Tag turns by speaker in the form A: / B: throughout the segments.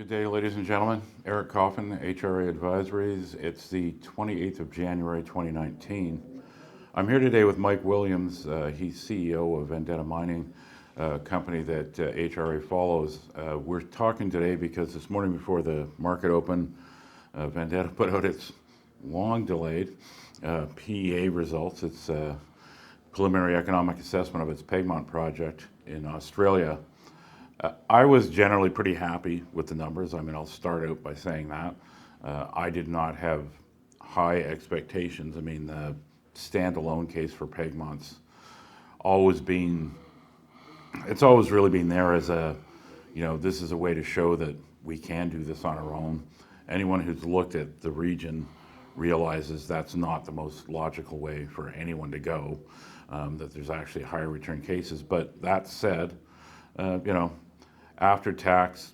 A: Good day, ladies and gentlemen. Eric Coffin, HRA Advisories. It's the 28th of January, 2019. I'm here today with Mike Williams. He's CEO of Vendetta Mining, a company that HRA follows. We're talking today because this morning before the market opened, Vendetta put out its long-delayed PEA results. It's preliminary economic assessment of its Pegmont project in Australia. I was generally pretty happy with the numbers. I mean, I'll start out by saying that. I did not have high expectations. I mean, the standalone case for Pegmont's it's always really been there as this is a way to show that we can do this on our own. Anyone who's looked at the region realizes that's not the most logical way for anyone to go, that there's actually higher return cases. But that said, after tax,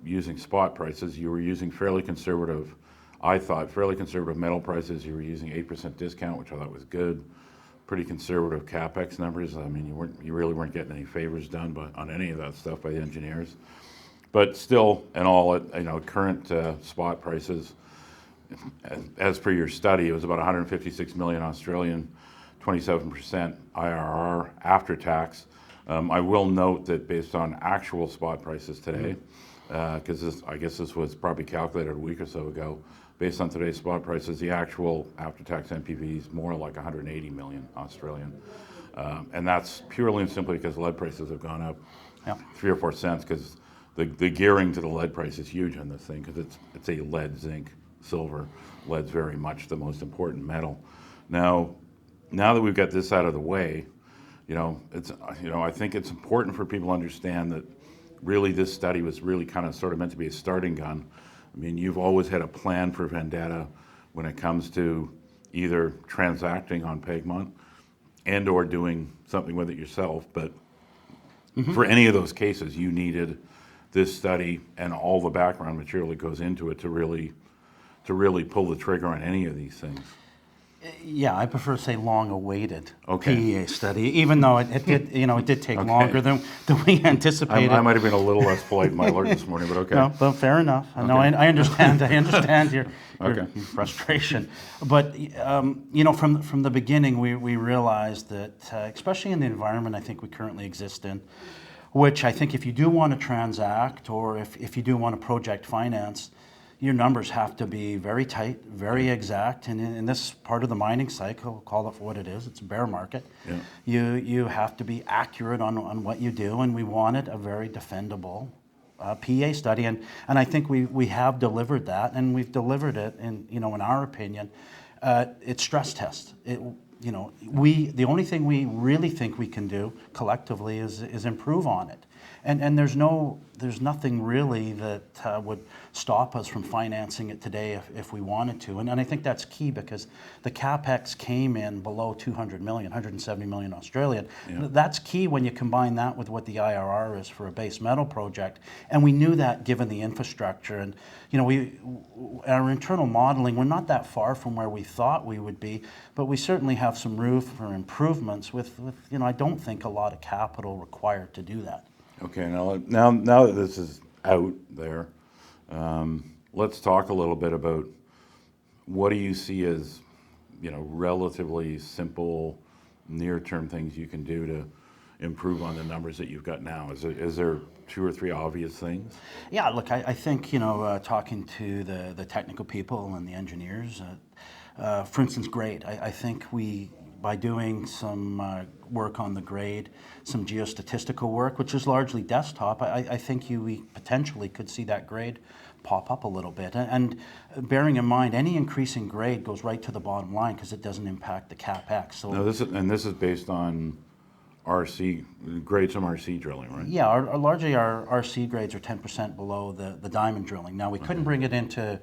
A: using spot prices, you were using fairly conservative metal prices. You were using 8% discount, which I thought was good. Pretty conservative capex numbers. I mean, you really weren't getting any favors done on any of that stuff by the engineers. But still, in all, current spot prices, as per your study, it was about 156 million Australian, 27% IRR after tax. I will note that based on actual spot prices today, because I guess this was probably calculated a week or so ago, based on today's spot prices, the actual after-tax NPV is more like 180 million Australian. And that's purely and simply because lead prices have gone up 3 or 4 cents, because the gearing to the lead price is huge on this thing, because it's a lead, zinc, silver. Lead's very much the most important metal. Now that we've got this out of the way, I think it's important for people to understand that really this study was really kind of sort of meant to be a starting gun. I mean, you've always had a plan for Vendetta when it comes to either transacting on Pegmont and or doing something with it yourself. But for any of those cases, you needed this study and all the background material that goes into it to really pull the trigger on any of these things.
B: Yeah, I prefer to say long-awaited PEA study, even though it did take longer than we anticipated.
A: I might have been a little less polite in my alert this morning, but okay.
B: No, but fair enough. Okay. No, I understand. I understand your frustration. But from the beginning, we realized that, especially in the environment I think we currently exist in, which I think if you do want to transact or if you do want to project finance, your numbers have to be very tight, very exact, and in this part of the mining cycle, call it for what it is, it's a bear market. Yeah. You have to be accurate on what you do, and we wanted a very defendable PEA study, and I think we have delivered that, and we've delivered it in our opinion, it's stress test. The only thing we really think we can do collectively is improve on it. And there's nothing really that would stop us from financing it today if we wanted to. And I think that's key, because the capex came in below 200 million, 170 million Australian. Yeah. That's key when you combine that with what the IRR is for a base metal project. And we knew that given the infrastructure. And our internal modeling, we're not that far from where we thought we would be, but we certainly have some room for improvements with I don't think a lot of capital required to do that.
A: Okay, now that this is out there, let's talk a little bit about what do you see as, relatively simple, near-term things you can do to improve on the numbers that you've got now? Is there 2 or 3 obvious things?
B: Yeah, look, I think, talking to the technical people and the engineers, for instance, grade. I think by doing some work on the grade, some geostatistical work, which is largely desktop, I think we potentially could see that grade pop up a little bit. And bearing in mind, any increase in grade goes right to the bottom line because it doesn't impact the capex. So
A: now this is based on RC grades from RC drilling, right?
B: Yeah, largely our RC grades are 10% below the diamond drilling. Now we couldn't bring it into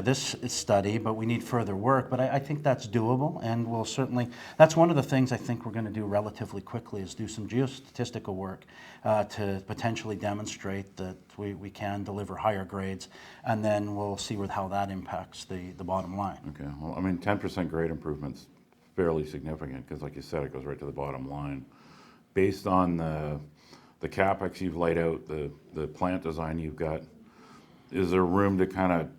B: this study, but we need further work. But I think that's doable, and we'll certainly, that's one of the things I think we're going to do relatively quickly, is do some geostatistical work to potentially demonstrate that we can deliver higher grades, and then we'll see how that impacts the bottom line.
A: Okay, well, I mean, 10% grade improvement's fairly significant, because like you said, it goes right to the bottom line. Based on the capex you've laid out, the plant design you've got, is there room to kind of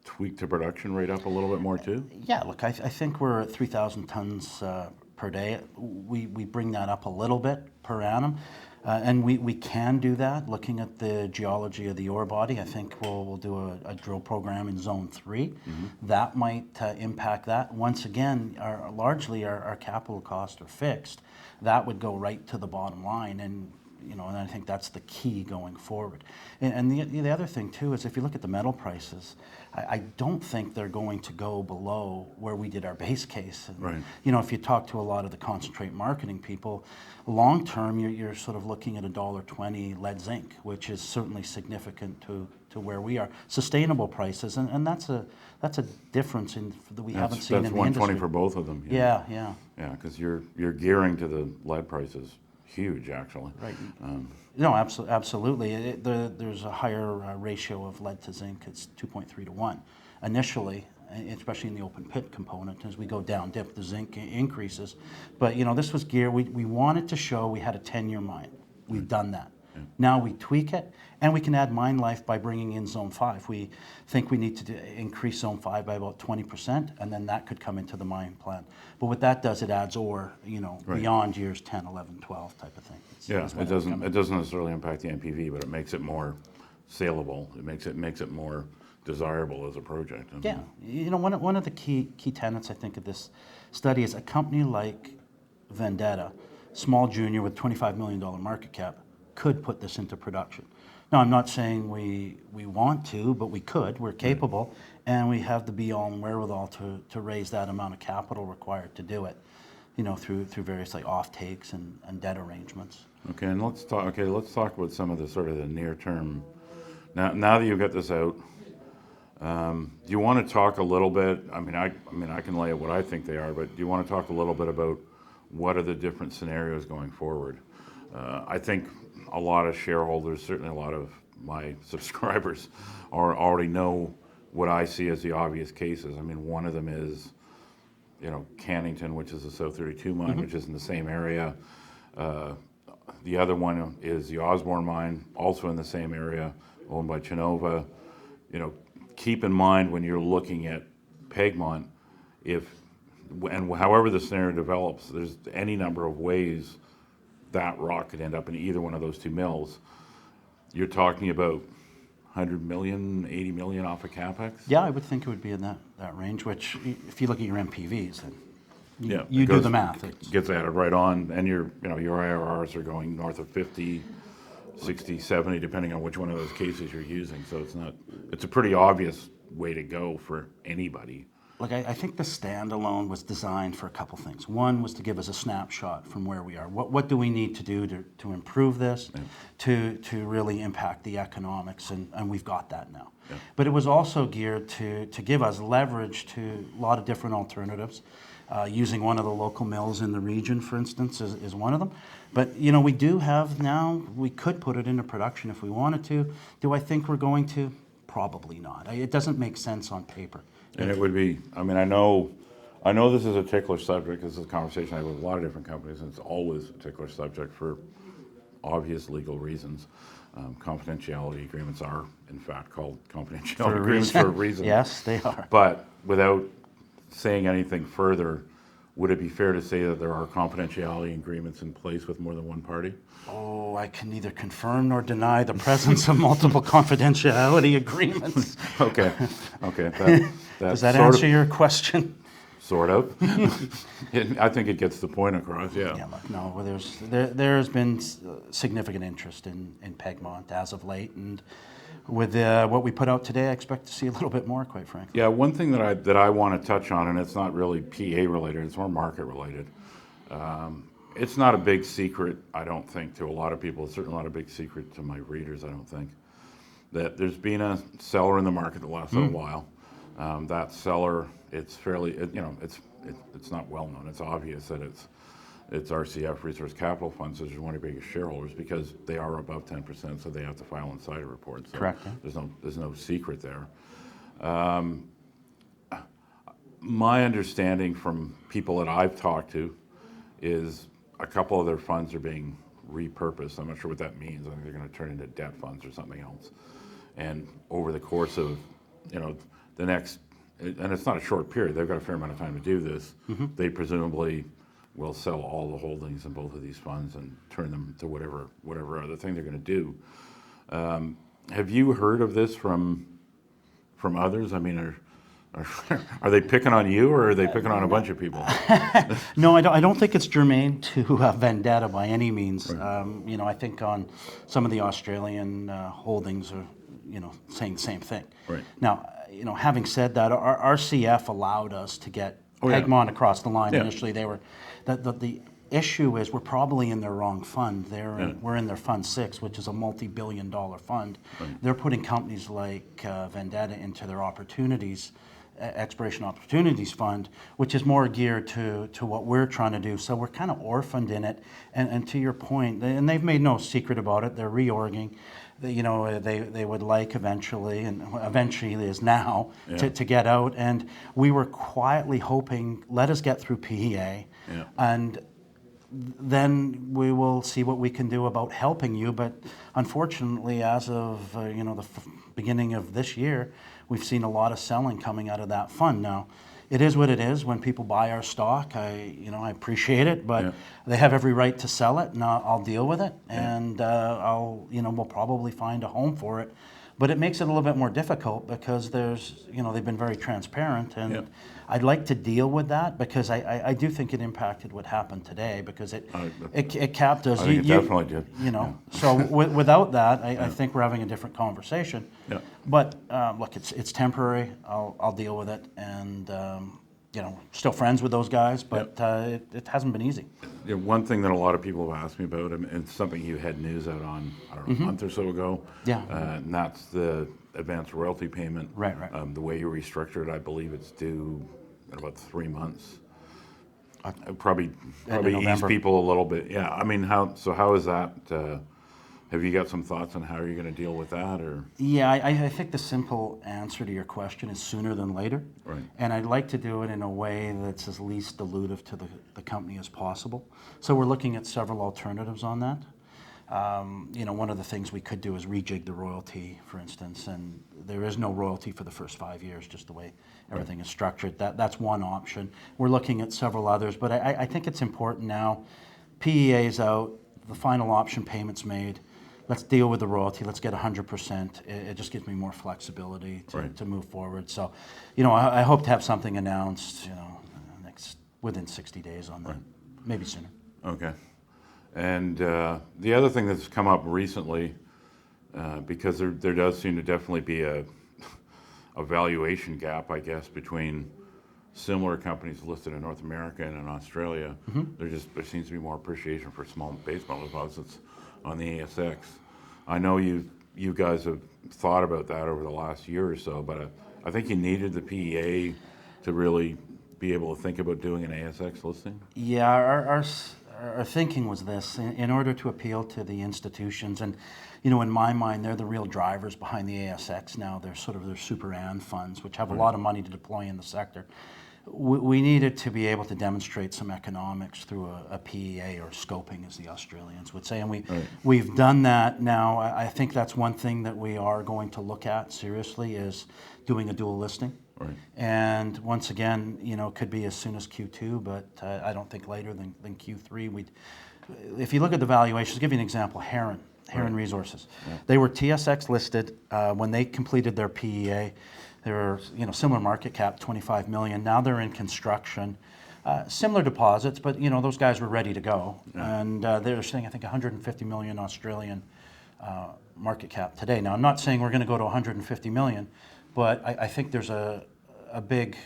A: tweak the production rate up a little bit more too?
B: Yeah, look, I think we're at 3,000 tons per day. We bring that up a little bit per annum. And we can do that looking at the geology of the ore body. I think we'll do a drill program in Zone 3. That might impact that. Once again, largely our capital costs are fixed. That would go right to the bottom line, and and I think that's the key going forward. And the other thing too is if you look at the metal prices, I don't think they're going to go below where we did our base case. And,
A: Right.
B: if you talk to a lot of the concentrate marketing people, long term you're sort of looking at $1.20 lead zinc, which is certainly significant to where we are. Sustainable prices, and that's a difference that we haven't seen in the industry.
A: That's 120 for both of them.
B: Yeah.
A: Yeah, because you're gearing to the lead prices. Huge, actually.
B: Right. No, absolutely. There's a higher ratio of lead to zinc. It's 2.3 to 1 initially, especially in the open pit component. As we go down dip, the zinc increases. But this was gear. We wanted to show we had a 10-year mine. We've done that. Yeah. Now we tweak it, and we can add mine life by bringing in Zone 5. We think we need to increase Zone 5 by about 20%, and then that could come into the mine plan. But what that does, it adds ore,
A: Right.
B: beyond years 10, 11, 12 type of thing.
A: It doesn't necessarily impact the NPV, but it makes it more saleable. It makes it more desirable as a project.
B: Yeah, one of the key tenets I think of this study is a company like Vendetta, small junior with $25 million market cap, could put this into production. Now, I'm not saying we want to, but we could. We're capable, and we have the be-all and wherewithal to raise that amount of capital required to do it, through various like off-takes and debt arrangements.
A: Okay, and let's talk about some of the sort of the near term. Now that you've got this out, do you want to talk a little bit? I mean, I can lay out what I think they are, but do you want to talk a little bit about what are the different scenarios going forward? I think a lot of shareholders, certainly a lot of my subscribers, already know what I see as the obvious cases. I mean, one of them is, Cannington, which is a South 32 mine, which is in the same area. The other one is the Osborne mine, also in the same area, owned by Chinova. Keep in mind when you're looking at Pegmont, however the scenario develops, there's any number of ways that rock could end up in either one of those two mills. You're talking about 100 million, 80 million off of CapEx?
B: Yeah, I would think it would be in that range, which if you look at your MPVs, then
A: Yeah,
B: you do the math.
A: It gets added right on, and your IRRs are going north of 50, 60, 70, depending on which one of those cases you're using. So it's a pretty obvious way to go for anybody.
B: Look, I think the standalone was designed for a couple things. One was to give us a snapshot from where we are. What do we need to do to improve this, to really impact the economics, and we've got that now. Yeah. But it was also geared to give us leverage to a lot of different alternatives. Using one of the local mills in the region, for instance, is one of them. But, we do have now, we could put it into production if we wanted to. Do I think we're going to? Probably not. It doesn't make sense on paper.
A: And it would be, I know this is a ticklish subject. This is a conversation I have with a lot of different companies, and it's always a ticklish subject for obvious legal reasons. Confidentiality agreements are, in fact, called confidentiality agreements for a reason.
B: Yes, they are.
A: But without saying anything further, would it be fair to say that there are confidentiality agreements in place with more than one party?
B: Oh, I can neither confirm nor deny the presence of multiple confidentiality agreements.
A: Okay.
B: Does that answer your question?
A: Sort of. I think it gets the point across, yeah.
B: Yeah, look, no, well, there's been significant interest in Pegmont as of late, and with what we put out today, I expect to see a little bit more, quite frankly.
A: Yeah, one thing that I want to touch on, and it's not really PEA related, it's more market related. It's not a big secret, I don't think, to a lot of people. It's certainly not a big secret to my readers, I don't think, that there's been a seller in the market the last little while. That seller, it's fairly, it's not well known. It's obvious that it's RCF, Resource Capital Funds, which is one of the biggest shareholders, because they are above 10%, so they have to file insider reports. So
B: correct. Yeah.
A: There's no secret there. My understanding from people that I've talked to is a couple of their funds are being repurposed. I'm not sure what that means. I think they're going to turn into debt funds or something else. and over the course of, the next, and it's not a short period, they've got a fair amount of time to do this, they presumably will sell all the holdings in both of these funds and turn them to whatever other thing they're going to do. Have you heard of this from others? I mean, are they picking on you, or are they picking on a bunch of people?
B: No, I don't think it's germane to Vendetta by any means.
A: Right.
B: I think on some of the Australian holdings are, saying the same thing.
A: Right.
B: Now, having said that, our RCF allowed us to get
A: yeah.
B: Egmont across the line.
A: Yeah.
B: Initially, they were, the issue is we're probably in their wrong fund. We're in their Fund 6, which is a multi-billion-dollar fund.
A: Right.
B: They're putting companies like Vendetta into their exploration opportunities fund, which is more geared to what we're trying to do. So we're kind of orphaned in it. And to your point, and they've made no secret about it, they're reorging. They would like eventually, and eventually is now, to get out. And we were quietly hoping, let us get through PEA, and then we will see what we can do about helping you. But unfortunately, as of the beginning of this year, we've seen a lot of selling coming out of that fund. Now, it is what it is. When people buy our stock, I appreciate it, but they have every right to sell it, and I'll deal with it, and we'll probably find a home for it. But it makes it a little bit more difficult because they've been very transparent, and I'd like to deal with that because I do think it impacted what happened today because it capped us.
A: I think it definitely did.
B: So without that, I think we're having a different conversation.
A: Yeah.
B: But look, it's temporary. I'll deal with it, and still friends with those guys, but it hasn't been easy.
A: Yeah, one thing that a lot of people have asked me about, and something you had news out on, I don't know, a month or so ago.
B: Yeah.
A: And that's the advanced royalty payment.
B: Right.
A: The way you restructured it, I believe it's due in about 3 months. Probably ease people a little bit. Yeah. I mean, how is that? Have you got some thoughts on how you're going to deal with that, or?
B: Yeah, I think the simple answer to your question is sooner than later.
A: Right.
B: And I'd like to do it in a way that's as least dilutive to the company as possible. So we're looking at several alternatives on that. One of the things we could do is rejig the royalty, for instance, and there is no royalty for the first 5 years, just the way everything is structured. That's one option. We're looking at several others, but I think it's important now. PEA is out, the final option payment's made. Let's deal with the royalty. Let's get 100%. It just gives me more flexibility to move forward. So, I hope to have something announced, within 60 days on that, maybe sooner.
A: Okay. And the other thing that's come up recently, because there does seem to definitely be a valuation gap, I guess, between similar companies listed in North America and in Australia. There seems to be more appreciation for small base metal deposits on the ASX. I know you guys have thought about that over the last year or so, but I think you needed the PEA to really be able to think about doing an ASX listing.
B: Yeah, our thinking was this: in order to appeal to the institutions, and in my mind, they're the real drivers behind the ASX now. They're sort of their super and funds, which have a lot of money to deploy in the sector. We needed to be able to demonstrate some economics through a PEA, or scoping, as the Australians would say, and we've done that now. I think that's one thing that we are going to look at seriously, is doing a dual listing.
A: Right.
B: And once again, could be as soon as Q2, but I don't think later than Q3. If you look at the valuations, I'll give you an example. Heron Resources. Yeah. They were TSX listed when they completed their PEA. They were, similar market cap, 25 million. Now they're in construction. Similar deposits, but those guys were ready to go, and they're saying I think 150 million Australian market cap today. Now I'm not saying we're going to go to 150 million, but I think there's a big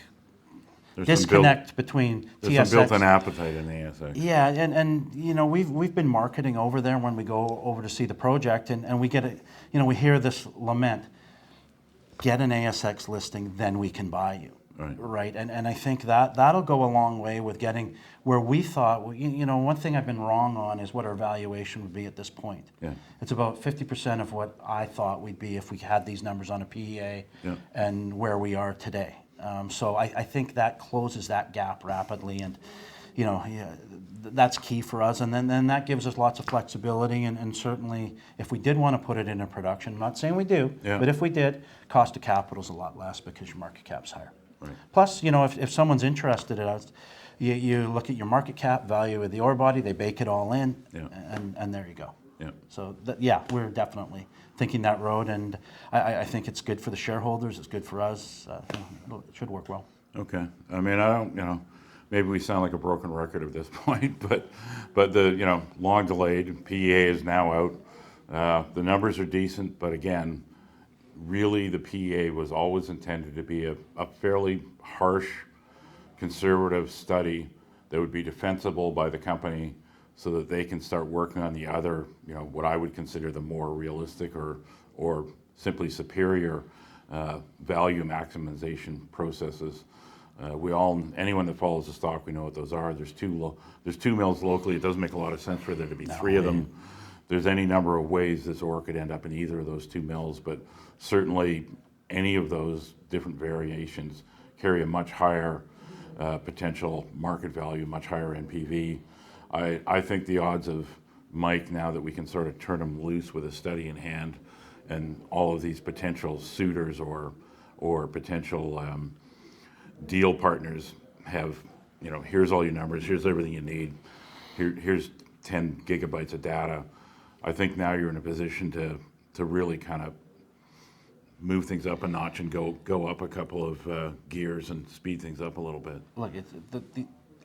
B: disconnect between TSX.
A: There's some built-in appetite in the ASX.
B: Yeah, and we've been marketing over there when we go over to see the project, and we get we hear this lament: get an ASX listing, then we can buy you. Right. And I think that'll go a long way with getting where we thought. One thing I've been wrong on is what our valuation would be at this point.
A: Yeah.
B: It's about 50% of what I thought we'd be if we had these numbers on a PEA, and where we are today. So I think that closes that gap rapidly. And yeah, that's key for us, and then that gives us lots of flexibility, and certainly if we did want to put it into production, I'm not saying we do,
A: Yeah.
B: but if we did, cost of capital is a lot less because your market cap's higher.
A: Right.
B: Plus, if someone's interested in us, you look at your market cap, value of the ore body, they bake it all in,
A: Yeah.
B: and there you go.
A: Yeah.
B: So, yeah, we're definitely thinking that road, and I think it's good for the shareholders, it's good for us, it should work well.
A: Okay. I mean, I don't, maybe we sound like a broken record at this point, but the, long delayed PEA is now out. The numbers are decent, but again, really the PEA was always intended to be a fairly harsh, conservative study that would be defensible by the company so that they can start working on the other, what I would consider the more realistic or simply superior value maximization processes. Anyone that follows the stock, we know what those are. There's two mills locally. It doesn't make a lot of sense for there to be three of them. There's any number of ways this ore could end up in either of those two mills, but certainly any of those different variations carry a much higher potential market value, much higher NPV. I think the odds of Mike, now that we can sort of turn him loose with a study in hand and all of these potential suitors or potential deal partners have, here's all your numbers, here's everything you need, here's 10 gigabytes of data. I think now you're in a position to really kind of move things up a notch and go up a couple of gears and speed things up a little bit.
B: Look,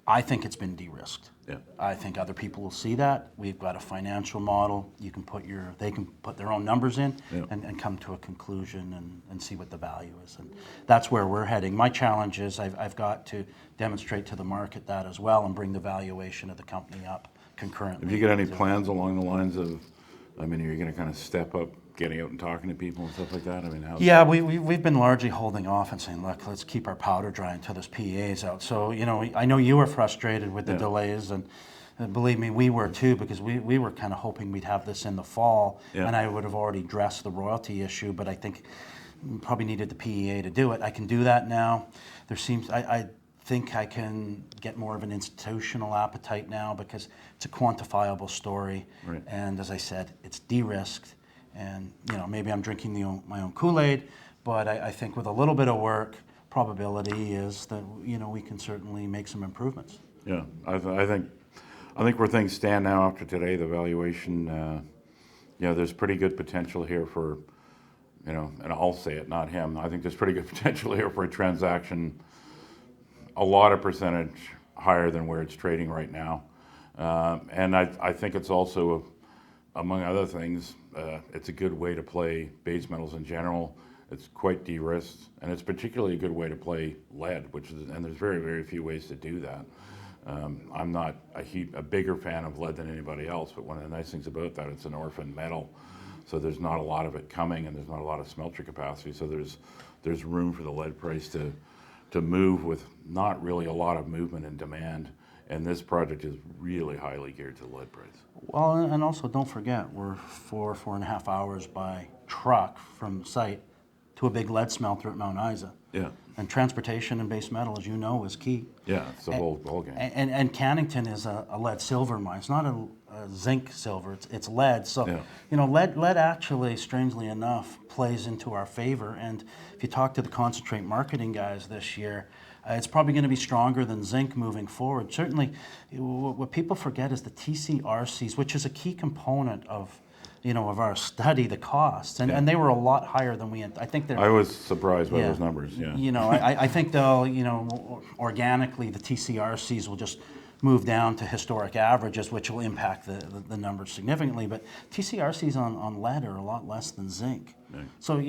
B: I think it's been de-risked.
A: Yeah.
B: I think other people will see that. We've got a financial model. They can put their own numbers in
A: Yeah.
B: and come to a conclusion and see what the value is. And that's where we're heading. My challenge is I've got to demonstrate to the market that as well and bring the valuation of the company up concurrently.
A: Have you got any plans along the lines of, are you going to kind of step up getting out and talking to people and stuff like that?
B: Yeah, we've been largely holding off and saying, look, let's keep our powder dry until this PEA is out. So, I know you were frustrated with the
A: Yeah.
B: delays, and believe me, we were too, because we were kind of hoping we'd have this in the fall,
A: Yeah.
B: and I would have already addressed the royalty issue, but I think we probably needed the PEA to do it. I can do that now. I think I can get more of an institutional appetite now because it's a quantifiable story.
A: Right.
B: And as I said, it's de-risked. And maybe I'm drinking my own Kool-Aid, but I think with a little bit of work, probability is that we can certainly make some improvements.
A: Yeah, I think where things stand now after today, the valuation, there's pretty good potential here for, and I'll say it, not him. I think there's pretty good potential here for a transaction, a lot of percentage higher than where it's trading right now, and I think it's also, among other things, it's a good way to play base metals in general. It's quite de-risked, and it's particularly a good way to play lead, and there's very, very few ways to do that. I'm not a bigger fan of lead than anybody else, but one of the nice things about that, it's an orphan metal, so there's not a lot of it coming, and there's not a lot of smelter capacity, so there's room for the lead price to move with not really a lot of movement and demand. And this project is really highly geared to the lead price.
B: Well, and also don't forget, we're 4.5 hours by truck from site to a big lead smelter at Mount Isa.
A: Yeah.
B: And transportation and base metal, as you know, is key.
A: Yeah, it's the whole game.
B: And Cannington is a lead silver mine. It's not a zinc silver, it's lead. So,
A: Yeah.
B: lead actually, strangely enough, plays into our favor. And if you talk to the concentrate marketing guys this year, it's probably going to be stronger than zinc moving forward. Certainly, what people forget is the TCRCs, which is a key component of our study, the costs, and they were a lot higher than I think they're.
A: I was surprised by those numbers. Yeah.
B: I think they'll, organically, the TCRCs will just move down to historic averages, which will impact the numbers significantly. But TCRCs on lead are a lot less than zinc.
A: Right.
B: So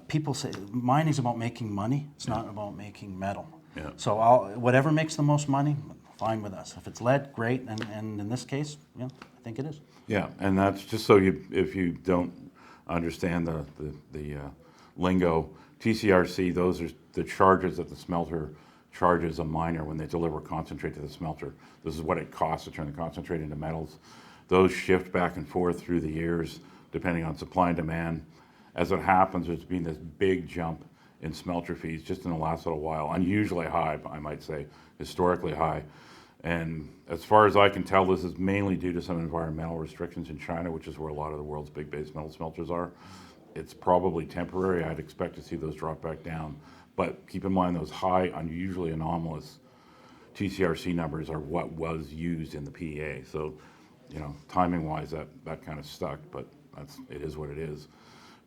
B: people say mining is about making money. It's not about making metal.
A: Yeah.
B: So whatever makes the most money, fine with us. If it's lead, great. And in this case, I think it is.
A: Yeah, and that's just so if you don't understand the lingo, TCRC, those are the charges that the smelter charges a miner when they deliver concentrate to the smelter. This is what it costs to turn the concentrate into metals. Those shift back and forth through the years depending on supply and demand. As it happens, there's been this big jump in smelter fees just in the last little while. Unusually high, I might say, historically high. And as far as I can tell, this is mainly due to some environmental restrictions in China, which is where a lot of the world's big base metal smelters are. It's probably temporary. I'd expect to see those drop back down. But keep in mind those high, unusually anomalous TCRC numbers are what was used in the PEA. So, you know, timing-wise, that kind of stuck, but it is what it is.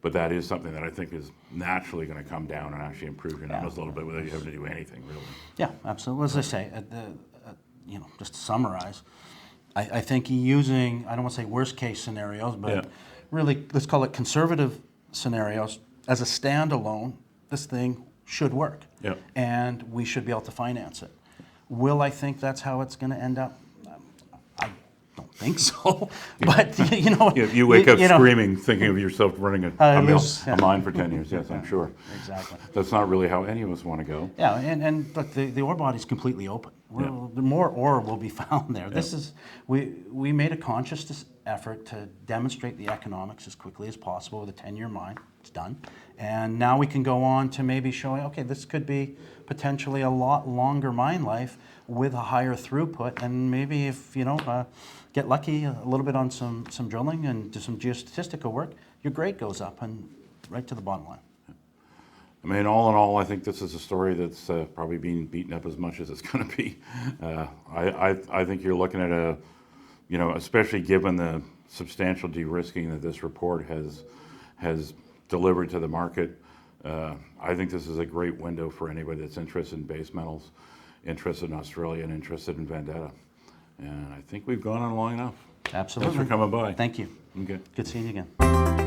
A: But that is something that I think is naturally going to come down and actually improve your numbers a little bit without you having to do anything, really.
B: Yeah, absolutely. As I say, just to summarize, I think using, I don't want to say worst case scenarios, but really, let's call it conservative scenarios, as a standalone, this thing should work.
A: Yeah.
B: And we should be able to finance it. Will I think that's how it's going to end up? I don't think so. But,
A: You wake up screaming, thinking of yourself running a mine for 10 years. Yes, I'm sure.
B: Exactly.
A: That's not really how any of us want to go.
B: Yeah, and look, the ore body's completely open. More ore will be found there. This is, we made a conscious effort to demonstrate the economics as quickly as possible with a 10-year mine. It's done. And now we can go on to maybe showing, okay, this could be potentially a lot longer mine life with a higher throughput. And maybe if, get lucky a little bit on some drilling and do some geostatistical work, your grade goes up and right to the bottom line.
A: I mean, all in all, I think this is a story that's probably being beaten up as much as it's going to be. I think you're looking at especially given the substantial de-risking that this report has delivered to the market, I think this is a great window for anybody that's interested in base metals, interested in Australia, and interested in Vendetta. And I think we've gone on long enough.
B: Absolutely.
A: Thanks for coming by.
B: Thank you.
A: Okay.
B: Good seeing you again.